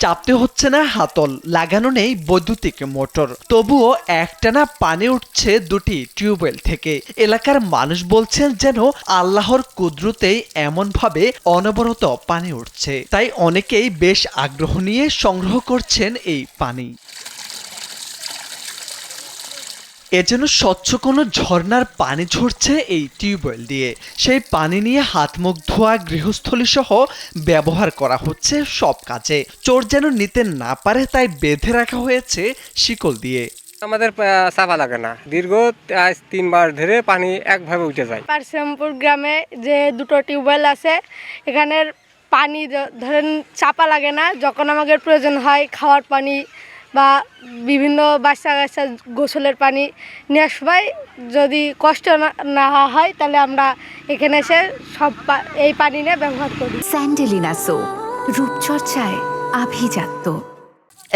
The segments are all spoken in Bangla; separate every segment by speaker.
Speaker 1: চাপতে হচ্ছে না হাতল, লাগানো নেই বৈদ্যুতিক মোটর, তবুও একটানা পানি উঠছে দুটি টিউবওয়েল থেকে। এলাকার মানুষ বলছেন যেন আল্লাহর কুদরতেই এমনভাবে অনবরত পানি উঠছে। তাই অনেকেই বেশ আগ্রহ নিয়ে সংগ্রহ করছেন এই পানি। এ যেন স্বচ্ছ কোনো ঝর্ণার পানি ঝরছে এই টিউবওয়েল দিয়ে। সেই পানি নিয়ে হাত মুখ ধোয়া, গৃহস্থলী সহ ব্যবহার করা হচ্ছে সব কাজে। চোর যেন নিতে না পারে তাই বেঁধে রাখা হয়েছে শিকল দিয়ে।
Speaker 2: আমাদের চাপা লাগে না, দীর্ঘ আজ 3 বার ধরে পানি একভাবে উঠে যায়।
Speaker 3: পারশ্যামপুর গ্রামে যে দুটো টিউবওয়েল আছে, এখানের পানি ধরেন চাপা লাগে না। যখন আমাদের প্রয়োজন হয় খাওয়ার পানি বা বিভিন্ন বাচ্চা কাচ্চা গোসলের পানি নেওয়ার সময় যদি কষ্ট না হয়, তাহলে আমরা এখানে এসে এই পানি নিয়ে ব্যবহার করি।
Speaker 4: স্যান্ডেলিনা সো, রূপচর্চায় আভিজাত্য।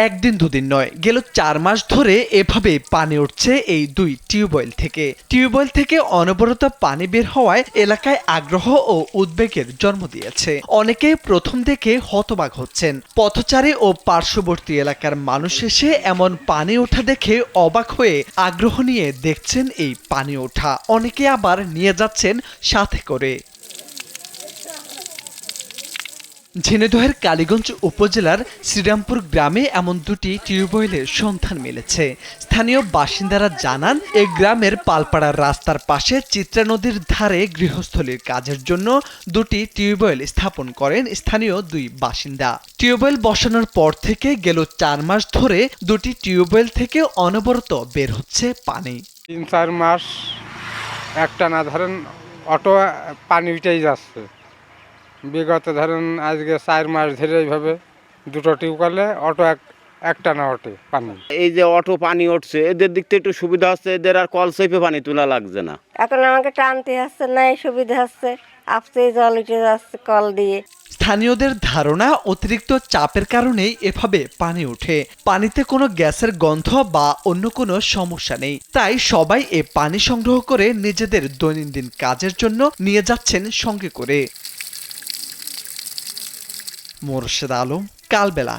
Speaker 1: একদিন দুদিন নয়, গেল 4 মাস ধরে এভাবে পানি উঠছে এই দুই টিউবওয়েল থেকে। টিউবওয়েল থেকে অনবরত পানি বের হওয়ায় এলাকায় আগ্রহ ও উদ্বেগের জন্ম দিয়েছে। অনেকে প্রথম দেখে হতবাক হচ্ছেন। পথচারী ও পার্শ্ববর্তী এলাকার মানুষ এসে এমন পানি ওঠা দেখে অবাক হয়ে আগ্রহ নিয়ে দেখছেন এই পানি ওঠা। অনেকে আবার নিয়ে যাচ্ছেন সাথে করে। ঝিনাইদহের কালীগঞ্জ উপজেলার শ্রীরামপুর গ্রামে এমন দুটি টিউবওয়েলের সন্ধান মিলেছে। স্থানীয় বাসিন্দারা জানান, এই গ্রামের পালপাড়ার রাস্তার পাশে চিত্রা নদীর ধারে গৃহস্থলীর কাজের জন্য দুটি টিউবওয়েল স্থাপন করেন স্থানীয় দুই বাসিন্দা। টিউবওয়েল বসানোর পর থেকে গেল 4 মাস ধরে দুটি টিউবওয়েল থেকে অনবরত বের হচ্ছে পানি।
Speaker 2: 3-4 মাস একটানা ধরেন অটো পানি উঠেই যাচ্ছে। বিগত ধরেন আজকে 4 মাস ধরে এইভাবে দুটো টিউবওয়েলে অটো একটানা ওঠে পানি।
Speaker 5: এই যে অটো পানি উঠছে, এদের দিক থেকে একটু সুবিধা হচ্ছে, এদের আর কল চেপে পানি তোলা লাগছে না।
Speaker 3: এখন আমাকে টানতে হচ্ছে না, এই সুবিধা হচ্ছে, আপসে জল উঠে যাচ্ছে কল দিয়ে।
Speaker 1: স্থানীয়দের ধারণা, অতিরিক্ত চাপের কারণেই এভাবে পানি ওঠে। পানিতে কোনো গ্যাসের গন্ধ বা অন্য কোনো সমস্যা নেই। তাই সবাই এ পানি সংগ্রহ করে নিজেদের দৈনন্দিন কাজের জন্য নিয়ে যাচ্ছেন সঙ্গে করে। মোরশেদ আলম, কালবেলা।